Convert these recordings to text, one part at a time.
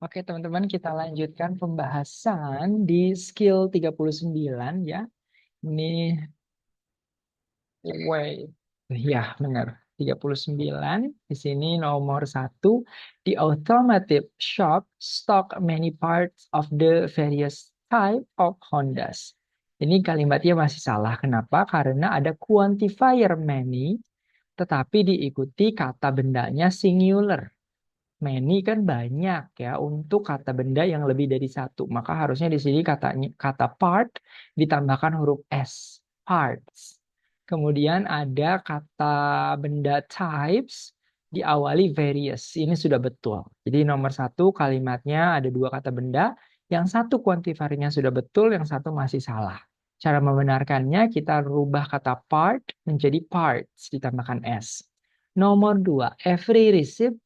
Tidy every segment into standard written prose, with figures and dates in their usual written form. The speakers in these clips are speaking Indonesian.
Oke, teman-teman, kita lanjutkan pembahasan di skill 39 ya. Ini way. Ya, benar. 39. Di sini nomor satu. The automotive shop stock many parts of the various type of Hondas. Ini kalimatnya masih salah. Kenapa? Karena ada quantifier many, tetapi diikuti kata bendanya singular. Many kan banyak ya untuk kata benda yang lebih dari satu. Maka harusnya di sini kata part ditambahkan huruf S. Parts. Kemudian ada kata benda types diawali various. Ini sudah betul. Jadi nomor satu kalimatnya ada dua kata benda. Yang satu kuantifarnya sudah betul, yang satu masih salah. Cara membenarkannya kita rubah kata part menjadi parts ditambahkan S. Nomor dua, every receipt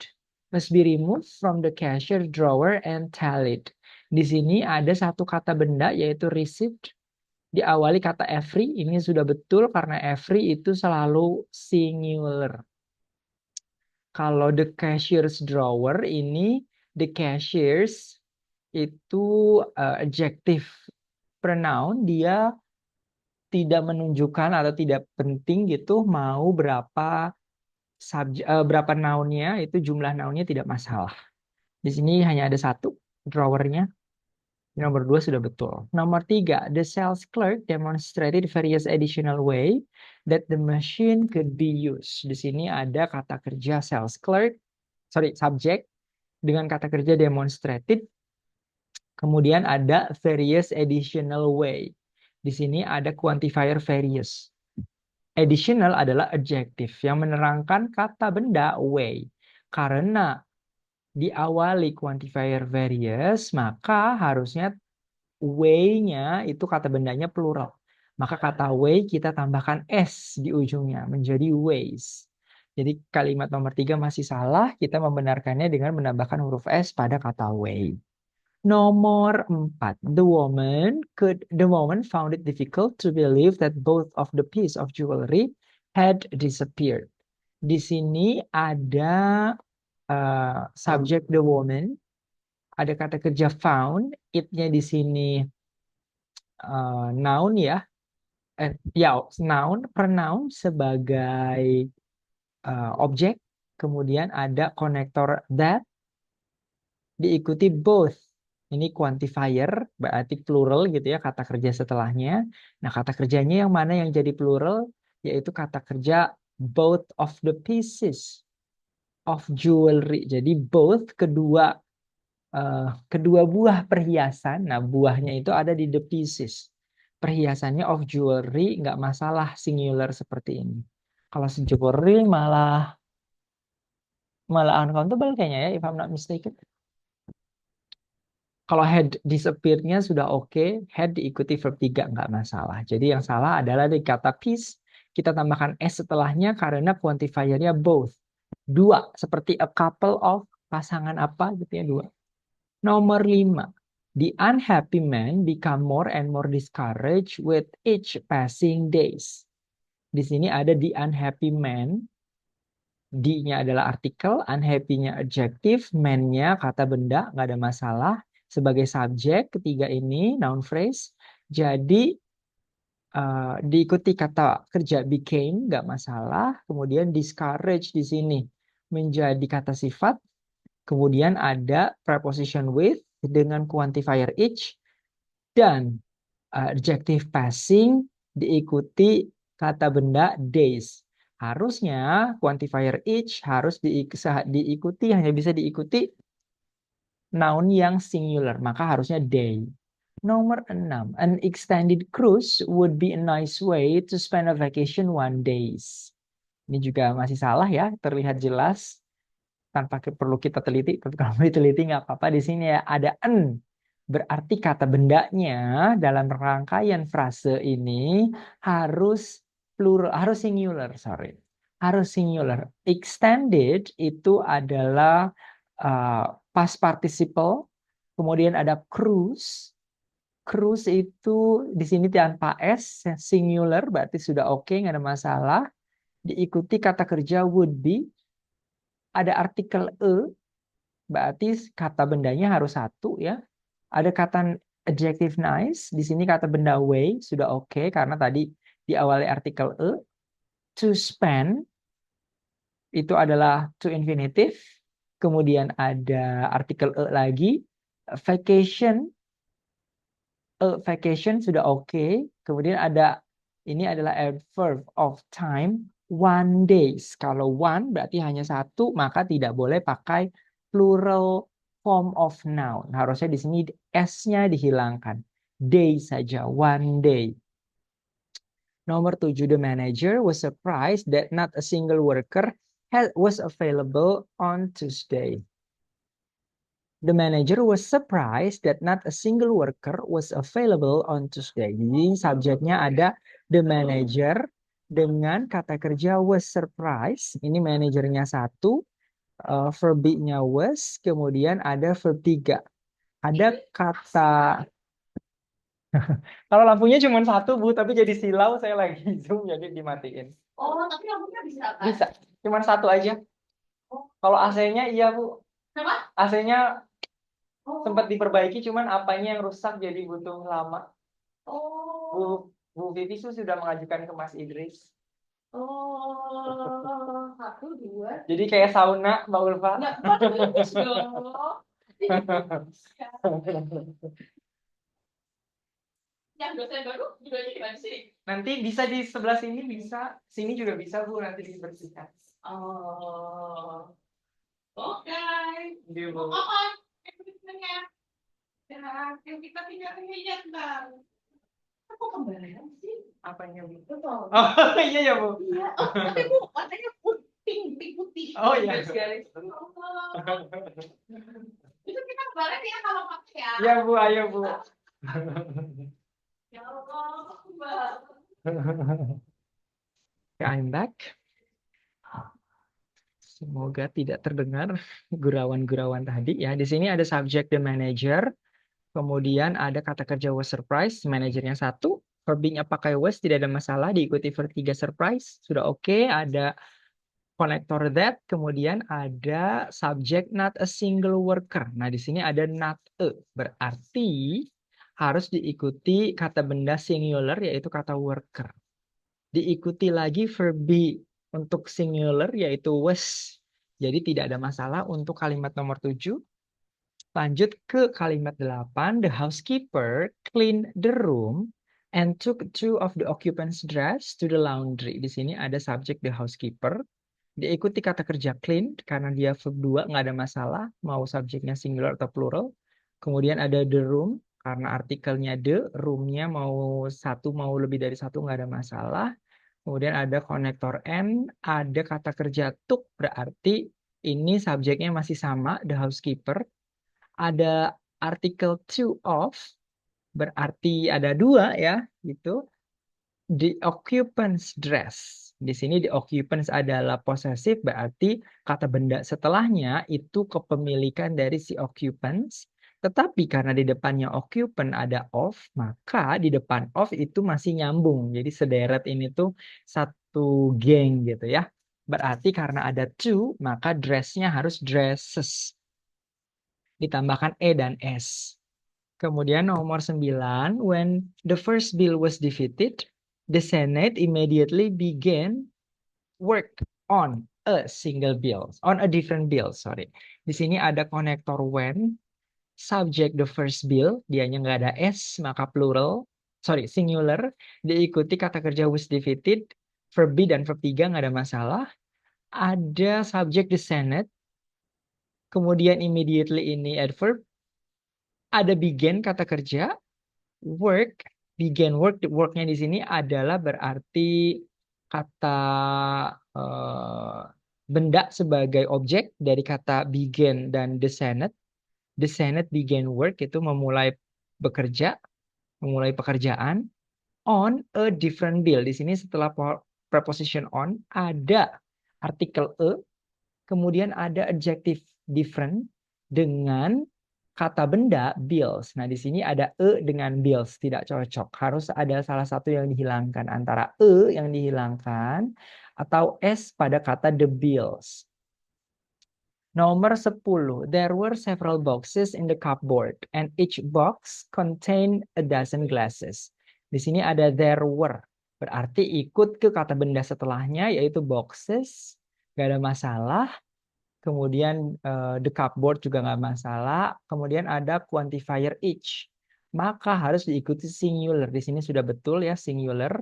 must be removed from the cashier drawer and tallied. Di sini ada satu kata benda yaitu receipt diawali kata every. Ini sudah betul karena every itu selalu singular. Kalau the cashier's drawer ini the cashiers itu adjective pronoun, dia tidak menunjukkan atau tidak penting gitu mau berapa berapa nounnya, itu jumlah nounnya tidak masalah. Di sini hanya ada satu drawernya. Nomor dua sudah betul. Nomor tiga, the sales clerk demonstrated various additional way that the machine could be used. Di sini ada kata kerja sales clerk, subject dengan kata kerja demonstrated. Kemudian ada various additional way. Di sini ada quantifier various. Additional adalah adjective yang menerangkan kata benda way. Karena diawali quantifier various, maka harusnya way-nya itu kata bendanya plural. Maka kata way kita tambahkan S di ujungnya menjadi ways. Jadi kalimat nomor tiga masih salah, kita membenarkannya dengan menambahkan huruf S pada kata way. Nomor empat, the woman found it difficult to believe that both of the piece of jewelry had disappeared. Di sini ada subject the woman, ada kata kerja found, it-nya di sini noun ya, noun, pronoun sebagai objek, kemudian ada konektor that diikuti both. Ini quantifier berarti plural gitu ya kata kerja setelahnya. Nah, kata kerjanya yang mana yang jadi plural? Yaitu kata kerja both of the pieces of jewelry. Jadi both kedua buah perhiasan. Nah, buahnya itu ada di the pieces. Perhiasannya of jewelry nggak masalah singular seperti ini. Kalau jewelry malah uncountable kayaknya ya, if I'm not mistaken. Kalau had disappeared-nya sudah oke, had diikuti verb 3 nggak masalah. Jadi yang salah adalah di kata piece, kita tambahkan s setelahnya karena quantifier-nya both. Dua, seperti a couple of, pasangan apa gitu ya, dua. Nomor 5. The unhappy man become more and more discouraged with each passing days. Di sini ada the unhappy man. D-nya adalah artikel, unhappy-nya adjective, man-nya kata benda, nggak ada masalah. Sebagai subjek, ketiga ini noun phrase. Jadi diikuti kata kerja became, nggak masalah. Kemudian discourage di sini menjadi kata sifat. Kemudian ada preposition with dengan quantifier each. Dan adjective passing diikuti kata benda days. Harusnya quantifier each harus diikuti, hanya bisa diikuti noun yang singular, maka harusnya day. Nomor 6, an extended cruise would be a nice way to spend a vacation one days. Ini juga masih salah ya, terlihat jelas tanpa perlu kita teliti. Tapi kalau mau diteliti nggak apa-apa. Di sini ya ada an, berarti kata bendanya dalam rangkaian frase ini harus plural, harus singular, sorry. Harus singular. Extended itu adalah past participle, kemudian ada cruise. Cruise itu di sini tanpa S, singular, berarti sudah oke, nggak ada masalah. Diikuti kata kerja would be, ada artikel e, berarti kata bendanya harus satu ya. Ada kata adjective nice, di sini kata benda way sudah oke karena tadi diawali artikel e. To spend itu adalah to infinitive. Kemudian ada artikel e lagi. Vacation, vacation sudah oke. Kemudian ada ini adalah adverb of time, 1 days. Kalau one berarti hanya satu, maka tidak boleh pakai plural form of noun. Harusnya di sini s-nya dihilangkan. Day saja, 1 day. Nomor 7, the manager was surprised that not a single worker was available on Tuesday. The manager was surprised that not a single worker was available on Tuesday. Jadi subjeknya ada the manager dengan kata kerja was surprised. Ini manajernya satu, verb nya was, kemudian ada verb 3. Ada kata, kalau lampunya cuma satu Bu, tapi jadi silau saya lagi zoom jadi dimatiin. Oh, tapi lampunya bisa kan? Bisa, cuma satu aja. Kalau AC-nya iya Bu. Kenapa? AC-nya sempat diperbaiki, cuman apanya yang rusak jadi butuh lama. Oh. Bu Vivi sudah mengajukan ke Mas Idris. Oh, 1, 2. Jadi kayak sauna, Mbak Ulfa. Nggak, bagus dong. Yang dosen baru juga jadi di sini. Nanti bisa di sebelah sini, bisa. Sini juga bisa Bu, nanti dibersihkan. Oh. Oke. Iya, Bu. Apa? Ya, yang kita tinggal lihat ntar. Kok kembalian sih? Apanya Bu? Betul. Oh iya ya Bu. Iya. Oh, tapi Bu, warnanya pink putih. Oh iya. Garis. Itu kita kembali ya kalau pakai ya. Iya Bu, ayo Bu. Ya Allah, Mbak. I'm back. Semoga tidak terdengar gurauan-gurauan tadi ya. Di sini ada subject the manager, kemudian ada kata kerja was surprise, manajernya satu, verbnya pakai was tidak ada masalah, diikuti verb 3 surprise sudah oke. Ada connector that, kemudian ada subject not a single worker. Nah di sini ada not a, berarti harus diikuti kata benda singular yaitu kata worker. Diikuti lagi verb be untuk singular yaitu was. Jadi tidak ada masalah untuk kalimat nomor 7. Lanjut ke kalimat 8. The housekeeper cleaned the room and took 2 of the occupants' dress to the laundry. Di sini ada subjek the housekeeper. Diikuti kata kerja clean karena dia verb 2 nggak ada masalah. Mau subjeknya singular atau plural. Kemudian ada the room karena artikelnya the, roomnya mau satu mau lebih dari satu nggak ada masalah. Kemudian ada konektor N, ada kata kerja took, berarti ini subjeknya masih sama, the housekeeper. Ada artikel to of, berarti ada 2 ya, gitu. The occupant's dress. Di sini the occupants adalah possessive, berarti kata benda setelahnya itu kepemilikan dari si occupants. Tetapi karena di depannya occupant ada of, maka di depan of itu masih nyambung. Jadi sederet ini tuh satu geng gitu ya. Berarti karena ada to, maka dress-nya harus dresses. Ditambahkan E dan S. Kemudian nomor 9, when the first bill was defeated, the Senate immediately began work on a single bill, on a different bill, sorry. Di sini ada konektor when, subject the first bill, dianya nggak ada S, maka plural, sorry, singular, diikuti kata kerja was defeated, verb be dan verb 3 nggak ada masalah. Ada subject the Senate, kemudian immediately ini adverb, ada began kata kerja, work, began work, worknya di sini adalah berarti kata benda sebagai objek dari kata began dan the Senate. The Senate began work itu memulai bekerja, memulai pekerjaan on a different bill. Di sini setelah preposition on ada artikel a, kemudian ada adjective different dengan kata benda bills. Nah, di sini ada e dengan bills, tidak cocok. Harus ada salah satu yang dihilangkan, antara e yang dihilangkan atau s pada kata the bills. Nomor 10. There were several boxes in the cupboard and each box contained a dozen glasses. Di sini ada there were. Berarti ikut ke kata benda setelahnya yaitu boxes. Gak ada masalah. Kemudian the cupboard juga nggak masalah. Kemudian ada quantifier each. Maka harus diikuti singular. Di sini sudah betul ya singular.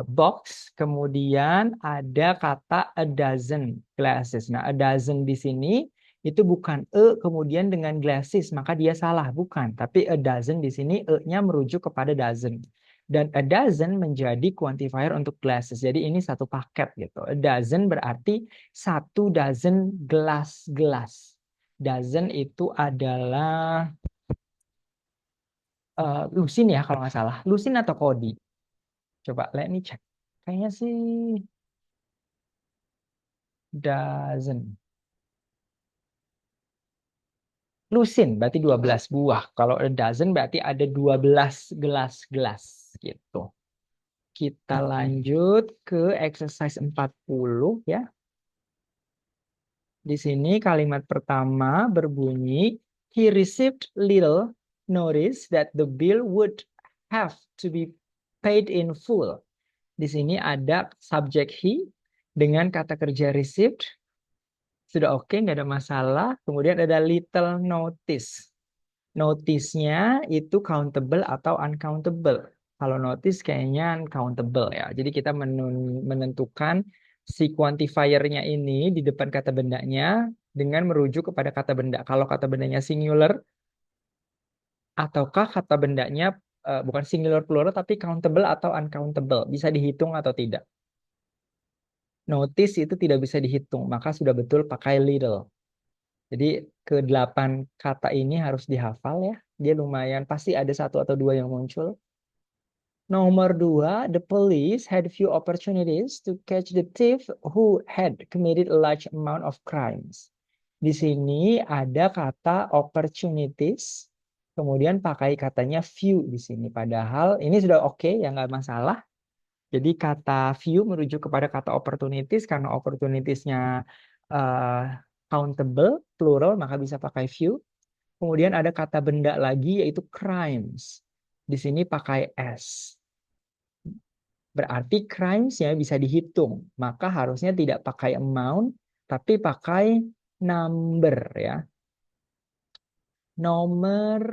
Box, kemudian ada kata a dozen glasses. Nah, a dozen di sini itu bukan kemudian dengan glasses, maka dia salah, bukan. Tapi a dozen di sini nya merujuk kepada dozen. Dan a dozen menjadi quantifier untuk glasses. Jadi ini satu paket gitu. A dozen berarti satu dozen gelas-gelas. Dozen itu adalah lusin ya kalau nggak salah. Lusin atau kodi? Coba let me check. Kayaknya sih dozen. Lusin berarti 12 buah. Kalau a dozen berarti ada 12 gelas-gelas gitu. Kita lanjut ke exercise 40 ya. Di sini kalimat pertama berbunyi he received little notice that the bill would have to be paid in full. Di sini ada subjek he dengan kata kerja received. Sudah oke, nggak ada masalah. Kemudian ada little notice. Notice-nya itu countable atau uncountable. Kalau notice kayaknya uncountable ya. Jadi kita menentukan si quantifier-nya ini di depan kata bendanya dengan merujuk kepada kata benda. Kalau kata bendanya singular, ataukah kata bendanya bukan singular plural tapi countable atau uncountable. Bisa dihitung atau tidak. Notice itu tidak bisa dihitung, maka sudah betul pakai little. Jadi ke-8 kata ini harus dihafal ya. Dia lumayan, pasti ada satu atau dua yang muncul. Nomor 2, the police had few opportunities to catch the thief who had committed a large amount of crimes. Di sini ada kata opportunities, kemudian pakai katanya few di sini. Padahal ini sudah oke, ya nggak masalah. Jadi kata few merujuk kepada kata opportunities karena opportunities-nya countable, plural, maka bisa pakai few. Kemudian ada kata benda lagi yaitu crimes. Di sini pakai s. Berarti crimes-nya bisa dihitung. Maka harusnya tidak pakai amount, tapi pakai number ya. Nomor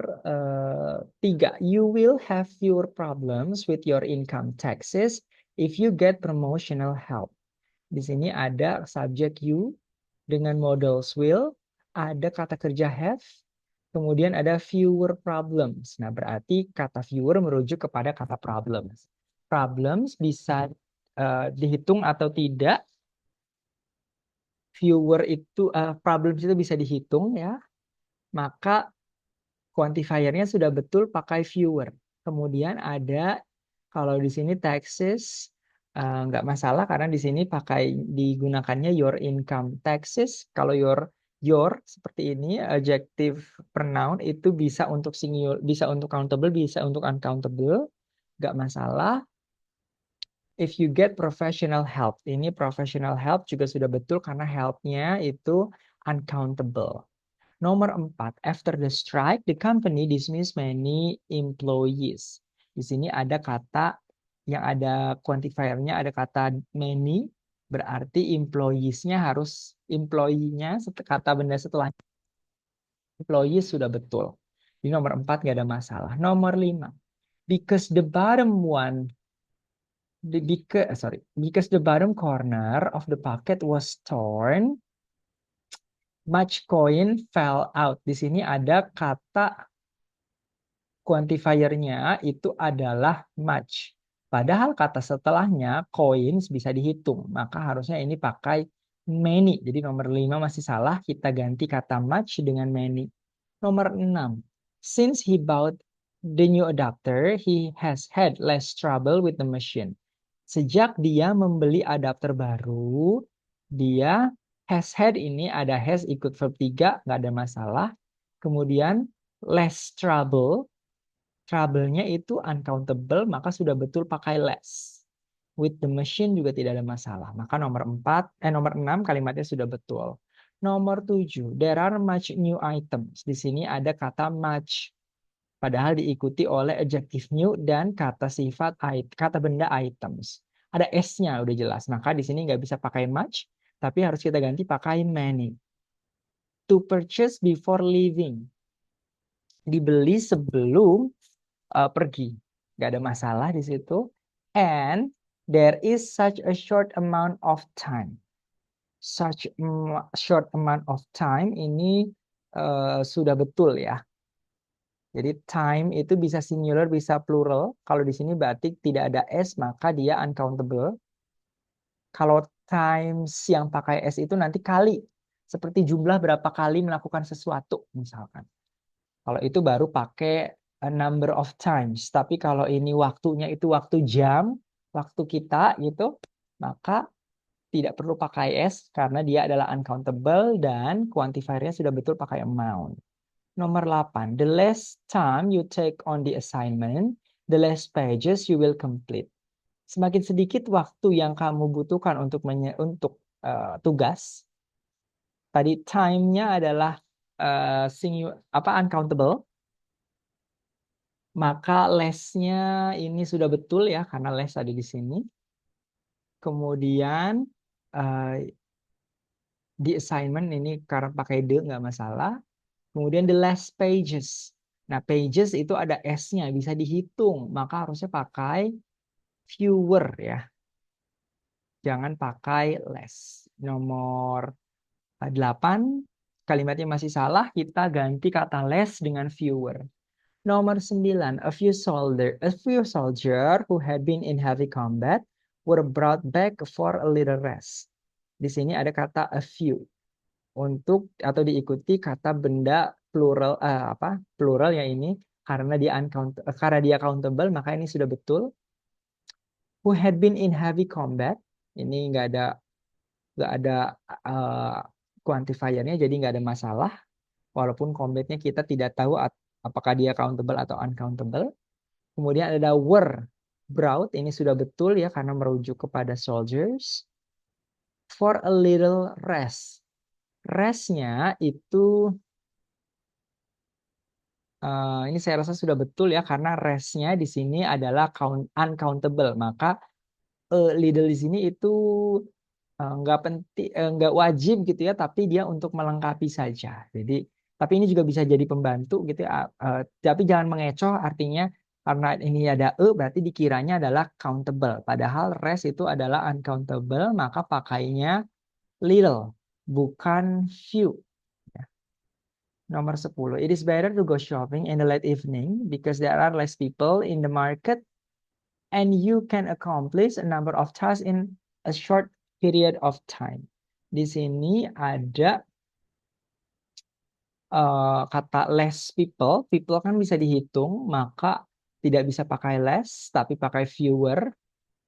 3, you will have fewer problems with your income taxes if you get promotional help. Di sini ada subjek you dengan modals will, ada kata kerja have, kemudian ada fewer problems. Nah, berarti kata fewer merujuk kepada kata problems. Problems bisa dihitung atau tidak. Fewer itu problems itu bisa dihitung ya. Maka quantifiernya sudah betul pakai fewer. Kemudian ada kalau di sini taxes nggak masalah karena di sini pakai digunakannya your income taxes. Kalau your seperti ini adjective pronoun itu bisa untuk singular, bisa untuk countable, bisa untuk uncountable, nggak masalah. If you get professional help, ini professional help juga sudah betul karena help-nya itu uncountable. Nomor 4, after the strike, the company dismissed many employees. Di sini ada kata yang ada quantifier-nya, ada kata many, berarti employees-nya harus, employee-nya, kata benda setelah employees sudah betul. Di nomor 4 nggak ada masalah. Nomor 5, because the bottom one, because the bottom corner of the pocket was torn, much coin fell out. Di sini ada kata quantifiernya itu adalah much. Padahal kata setelahnya coins bisa dihitung. Maka harusnya ini pakai many. Jadi nomor 5 masih salah. Kita ganti kata much dengan many. Nomor 6. Since he bought the new adapter, he has had less trouble with the machine. Sejak dia membeli adapter baru, dia has had ini ada has ikut verb 3, nggak ada masalah. Kemudian less trouble, trouble-nya itu uncountable, maka sudah betul pakai less. With the machine juga tidak ada masalah. Maka nomor 6 kalimatnya sudah betul. Nomor 7, there are much new items. Di sini ada kata much. Padahal diikuti oleh adjective new dan kata sifat kata benda items. Ada S-nya udah jelas. Maka di sini nggak bisa pakai much, tapi harus kita ganti pakai many. To purchase before leaving. Dibeli sebelum pergi. Nggak ada masalah di situ. And there is such a short amount of time. Such short amount of time ini sudah betul ya. Jadi time itu bisa singular, bisa plural. Kalau di sini berarti tidak ada S, maka dia uncountable. Kalau times yang pakai S itu nanti kali. Seperti jumlah berapa kali melakukan sesuatu, misalkan. Kalau itu baru pakai a number of times. Tapi kalau ini waktunya itu waktu jam, waktu kita gitu, maka tidak perlu pakai S karena dia adalah uncountable dan quantifiernya sudah betul pakai amount. Nomor 8. The less time you take on the assignment, the less pages you will complete. Semakin sedikit waktu yang kamu butuhkan untuk tugas. Tadi time-nya adalah uncountable. Maka less-nya ini sudah betul ya, karena less ada di sini. Kemudian di assignment ini karena pakai the nggak masalah. Kemudian the less pages. Nah, pages itu ada S-nya, bisa dihitung. Maka harusnya pakai fewer ya. Jangan pakai less. Nomor 8, kalimatnya masih salah. Kita ganti kata less dengan fewer. Nomor 9, a few soldier who had been in heavy combat were brought back for a little rest. Di sini ada kata a few untuk atau diikuti kata benda plural plural ya ini karena dia countable maka ini sudah betul. Who had been in heavy combat, ini nggak ada quantifiernya jadi nggak ada masalah walaupun combatnya kita tidak tahu apakah dia countable atau uncountable. Kemudian ada were brought, ini sudah betul ya karena merujuk kepada soldiers. For a little rest. Restnya itu ini saya rasa sudah betul ya karena restnya di sini adalah uncountable. Maka little di sini itu nggak penting, nggak wajib gitu ya, tapi dia untuk melengkapi saja. Jadi, tapi ini juga bisa jadi pembantu gitu ya. Tapi jangan mengecoh, artinya karena ini ada berarti dikiranya adalah countable. Padahal rest itu adalah uncountable, maka pakainya little, bukan few. Nomor 10. It is better to go shopping in the late evening because there are less people in the market and you can accomplish a number of tasks in a short period of time. Di sini ada kata less people. People kan bisa dihitung, maka tidak bisa pakai less, tapi pakai fewer.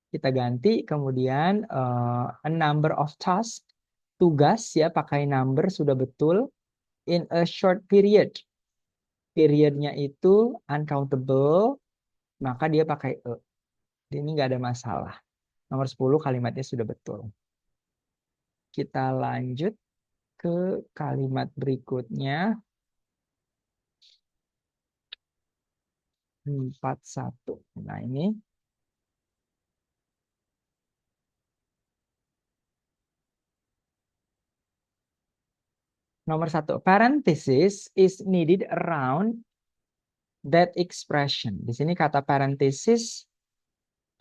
Kita ganti, kemudian a number of tasks. Tugas ya, pakai number sudah betul. In a short period. Periodnya itu uncountable, maka dia pakai e. Ini nggak ada masalah. Nomor 10 kalimatnya sudah betul. Kita lanjut ke kalimat berikutnya. 41. Nah, ini nomor 1. Parenthesis is needed around that expression. Di sini kata parenthesis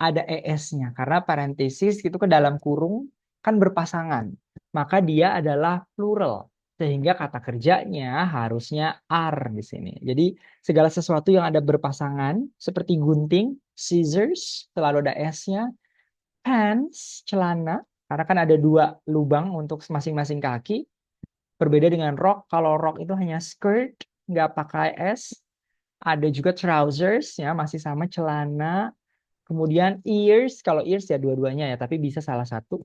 ada ES-nya. Karena parenthesis itu ke dalam kurung kan berpasangan. Maka dia adalah plural. Sehingga kata kerjanya harusnya are di sini. Jadi segala sesuatu yang ada berpasangan seperti gunting, scissors, selalu ada S-nya. Pants, celana, karena kan ada 2 lubang untuk masing-masing kaki. Berbeda dengan rok, kalau rok itu hanya skirt, nggak pakai S. Ada juga trousers, ya masih sama celana. Kemudian ears, kalau ears ya dua-duanya ya, tapi bisa salah satu.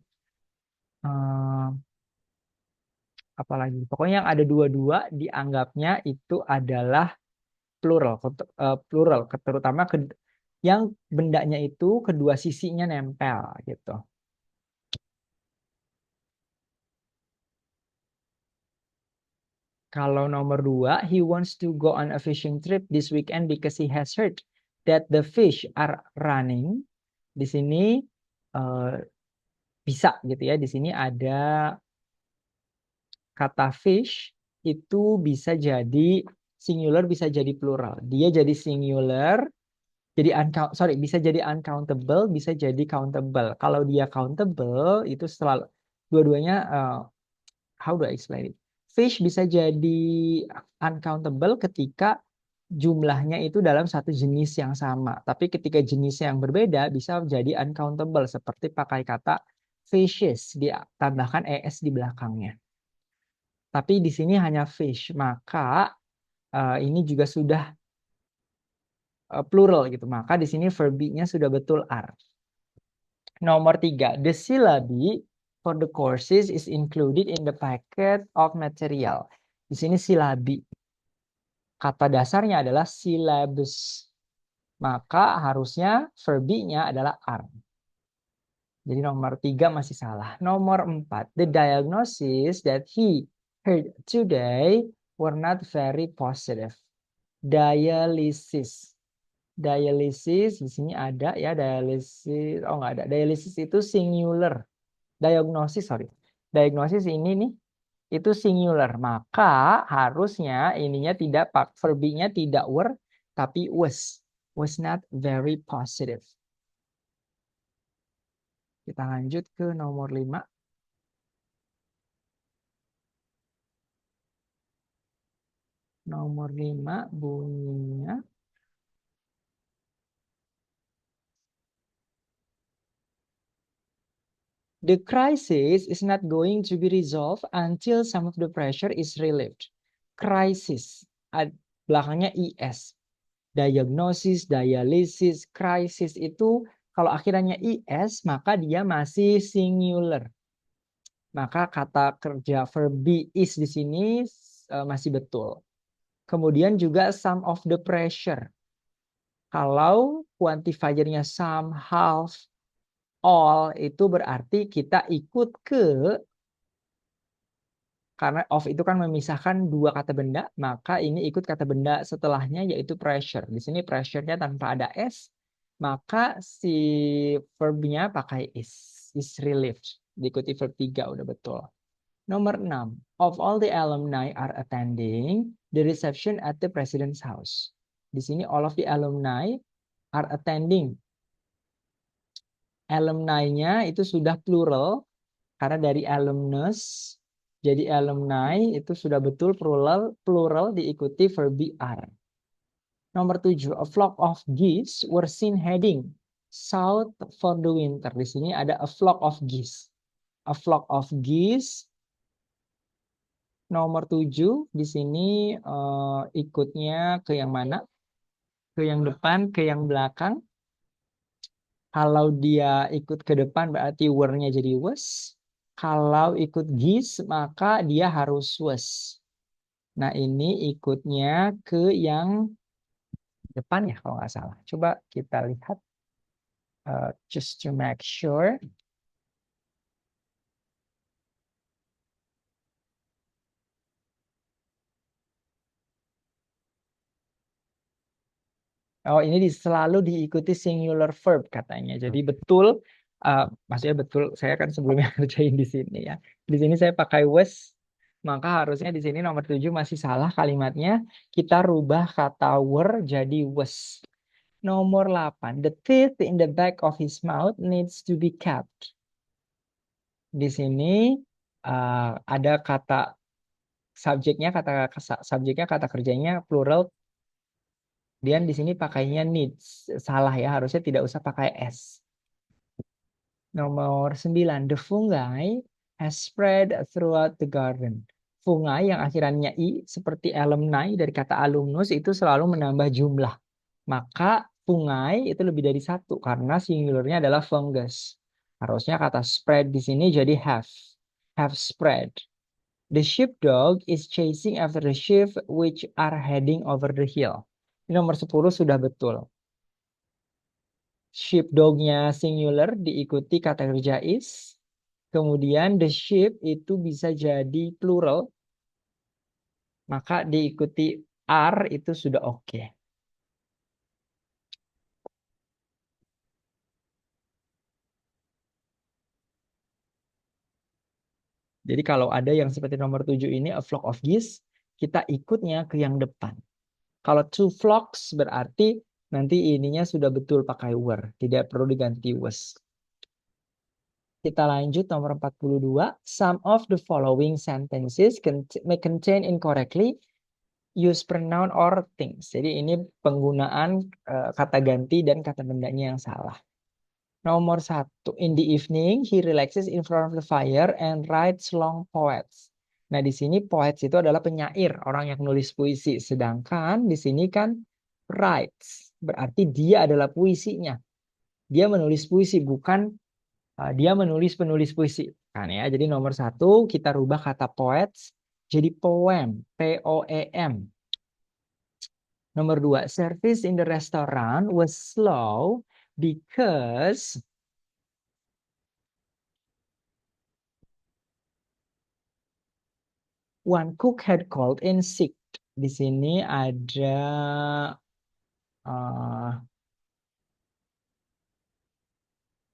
Apalagi, pokoknya yang ada dua-dua dianggapnya itu adalah plural, plural, terutama yang bendanya itu kedua sisinya nempel gitu. Kalau nomor 2, he wants to go on a fishing trip this weekend because he has heard that the fish are running. Di sini eh, bisa gitu ya. Di sini ada kata fish itu bisa jadi singular, bisa jadi plural. Dia jadi singular, jadi bisa jadi uncountable, bisa jadi countable. Kalau dia countable itu selalu dua-duanya how do I explain it? Fish bisa jadi uncountable ketika jumlahnya itu dalam satu jenis yang sama. Tapi ketika jenis yang berbeda bisa jadi uncountable seperti pakai kata fishes dia tambahkan es di belakangnya. Tapi di sini hanya fish, maka ini juga sudah plural gitu. Maka di sini verb-nya sudah betul are. Nomor 3, the syllabi for the courses is included in the packet of material. Di sini silabi. Kata dasarnya adalah syllabus. Maka harusnya verb-nya adalah are. Jadi nomor 3 masih salah. Nomor 4, the diagnosis that he heard today were not very positive. Dialysis. Dialysis di sini ada ya, dialysis. Oh, nggak ada. Dialysis itu singular. Diagnosis, sorry. Diagnosis ini nih itu singular. Maka harusnya ininya tidak verb-nya tidak were tapi was. Was not very positive. Kita lanjut ke nomor 5. Nomor 5 bunyinya the crisis is not going to be resolved until some of the pressure is relieved. Crisis, belakangnya is. Diagnosis, dialysis, crisis itu kalau akhirannya is maka dia masih singular. Maka kata kerja verb be is di sini masih betul. Kemudian juga some of the pressure. Kalau quantifiernya some, half, all itu berarti kita ikut ke, karena of itu kan memisahkan dua kata benda, maka ini ikut kata benda setelahnya yaitu pressure. Di sini pressure-nya tanpa ada s, maka si verb-nya pakai is relieved. Diikuti verb 3 udah betul. Nomor 6, of all the alumni are attending the reception at the president's house. Di sini all of the alumni are attending. Alumni-nya itu sudah plural karena dari alumnus jadi alumni itu sudah betul plural diikuti verb are. Nomor 7, a flock of geese were seen heading south for the winter. Di sini ada a flock of geese. A flock of geese. Nomor 7 di sini ikutnya ke yang mana? Ke yang depan, ke yang belakang. Kalau dia ikut ke depan berarti were-nya jadi was. Kalau ikut geese maka dia harus was. Nah ini ikutnya ke yang depan ya kalau nggak salah. Coba kita lihat just to make sure. Oh ini selalu diikuti singular verb katanya. Jadi betul, maksudnya betul. Saya kan sebelumnya kerjain di sini ya. Di sini saya pakai was, maka harusnya di sini nomor 7 masih salah kalimatnya. Kita rubah kata were jadi was. Nomor 8, the teeth in the back of his mouth needs to be kept. Di sini ada kata subjeknya kata kerjanya plural. Dan di sini pakainya needs. Salah ya, harusnya tidak usah pakai s. Nomor 9, the fungi has spread throughout the garden. Fungi yang akhirannya i seperti alumni dari kata alumnus itu selalu menambah jumlah. Maka fungi itu lebih dari satu karena singularnya adalah fungus. Harusnya kata spread di sini jadi have spread. The sheepdog is chasing after the sheep which are heading over the hill. Ini nomor 10 sudah betul. Sheepdog-nya singular diikuti kata kerja is. Kemudian the sheep itu bisa jadi plural. maka diikuti are itu sudah oke. Jadi kalau ada yang seperti nomor 7 ini, a flock of geese, kita ikutnya ke yang depan. Kalau two flocks berarti nanti ininya sudah betul pakai were, tidak perlu diganti was. Kita lanjut nomor 42. Some of the following sentences may contain incorrectly use pronoun or things. Jadi ini penggunaan kata ganti dan kata bendanya yang salah. Nomor 1. In the evening, he relaxes in front of the fire and writes long poets. Nah, di sini poets itu adalah penyair, orang yang nulis puisi. Sedangkan di sini kan writes, berarti dia adalah puisinya. Dia menulis puisi, bukan dia menulis penulis puisi. Kan ya, jadi nomor 1 kita rubah kata poets jadi poem, P-O-E-M. Nomor 2, service in the restaurant was slow because one cook had called in sick. Di sini ada uh,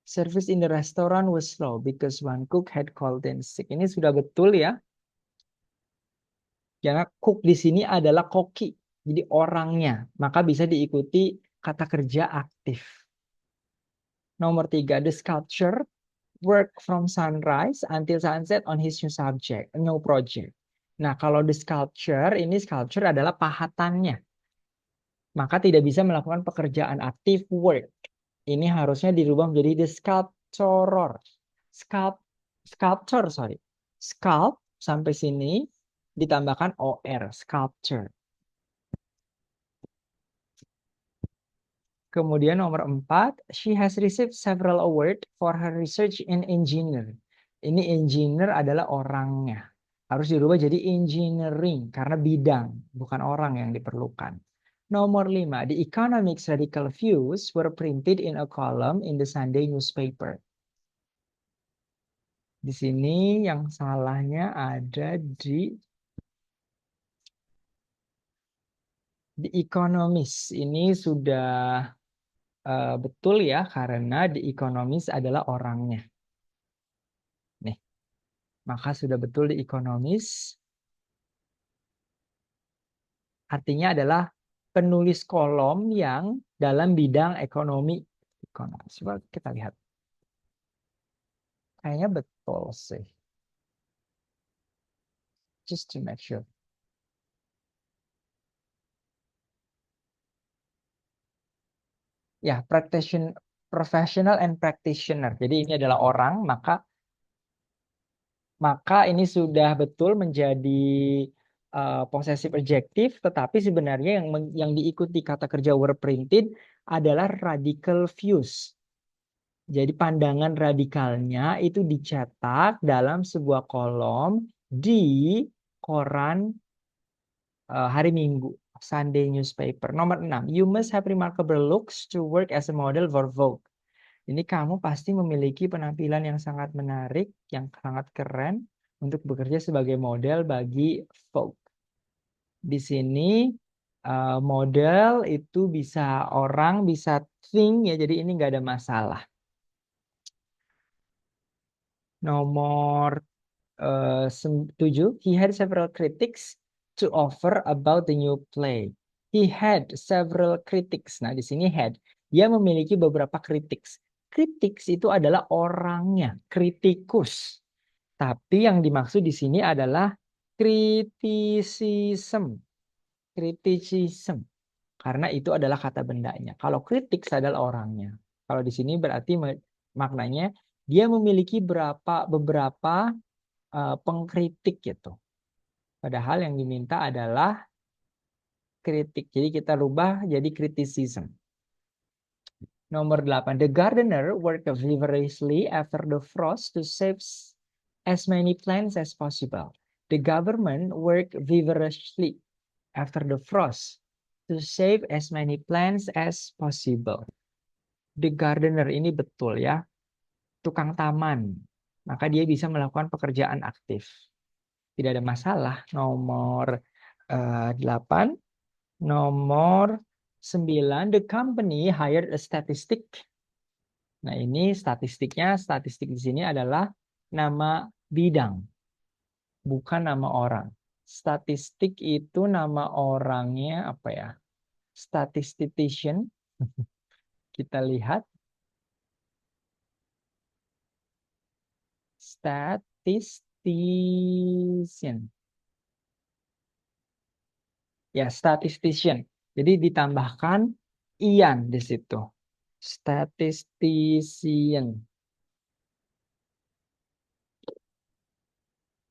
service in the restaurant was slow because one cook had called in sick. Ini sudah betul ya. Karena cook di sini adalah koki. Jadi orangnya. Maka bisa diikuti kata kerja aktif. Nomor 3, the sculpture work from sunrise until sunset on his new project. Nah, kalau the sculpture, ini sculpture adalah pahatannya. Maka tidak bisa melakukan pekerjaan aktif work. Ini harusnya dirubah menjadi the sculptor. Sculptor, sorry. Sculpt sampai sini ditambahkan OR, sculpture. Kemudian nomor 4, she has received several awards for her research in engineer. Ini engineer adalah orangnya. Harus dirubah jadi engineering karena bidang, bukan orang yang diperlukan. Nomor 5, the economics radical views were printed in a column in the Sunday newspaper. Di sini yang salahnya ada di The Economist. Ini sudah betul ya, karena The Economist adalah orangnya. Nih, maka sudah betul The Economist. Artinya adalah penulis kolom yang dalam bidang ekonomi. Coba kita lihat. Kayaknya betul sih. Just to make sure. Ya, professional and practitioner. Jadi ini adalah orang, maka ini sudah betul menjadi possessive adjective, tetapi sebenarnya yang diikuti kata kerja were printed adalah radical views. Jadi pandangan radikalnya itu dicetak dalam sebuah kolom di koran hari Minggu, Sunday newspaper. Nomor 6, you must have remarkable looks to work as a model for Vogue. Ini kamu pasti memiliki penampilan yang sangat menarik, yang sangat keren untuk bekerja sebagai model bagi Vogue. Di sini model itu bisa orang, bisa thing ya, jadi ini nggak ada masalah. Nomor 7, he had several critics to offer about the new play. He had several critics. Nah, di sini had. Dia memiliki beberapa critics. Critics itu adalah orangnya, kritikus. Tapi yang dimaksud di sini adalah criticism. Criticism. Karena itu adalah kata bendanya. Kalau critics adalah orangnya. Kalau di sini berarti maknanya dia memiliki beberapa pengkritik gitu. Padahal yang diminta adalah kritik. Jadi kita rubah jadi criticism. Nomor 8. The gardener worked feverishly after the frost to save as many plants as possible. The government worked feverishly after the frost to save as many plants as possible. The gardener ini betul ya. Tukang taman. Maka dia bisa melakukan pekerjaan aktif. Tidak ada masalah. Nomor 8. Nomor 9, the company hired a statistic. Nah, ini statistiknya, statistik di sini adalah nama bidang, bukan nama orang. Statistik itu nama orangnya apa ya? Statistician. Kita lihat. Statistician. Ya, statistician. Jadi ditambahkan ian di situ. Statistician.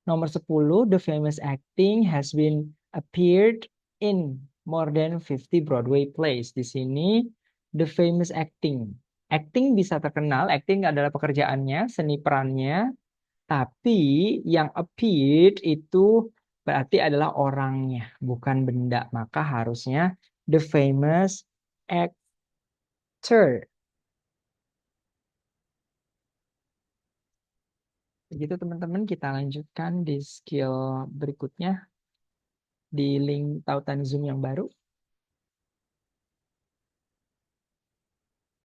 Nomor 10, the famous acting has been appeared in more than 50 Broadway plays. Di sini, the famous acting. Acting bisa terkenal, acting adalah pekerjaannya, seni perannya, tapi yang appeared itu berarti adalah orangnya, bukan benda. Maka harusnya the famous actor. Begitu teman-teman, kita lanjutkan di skill berikutnya di link tautan Zoom yang baru.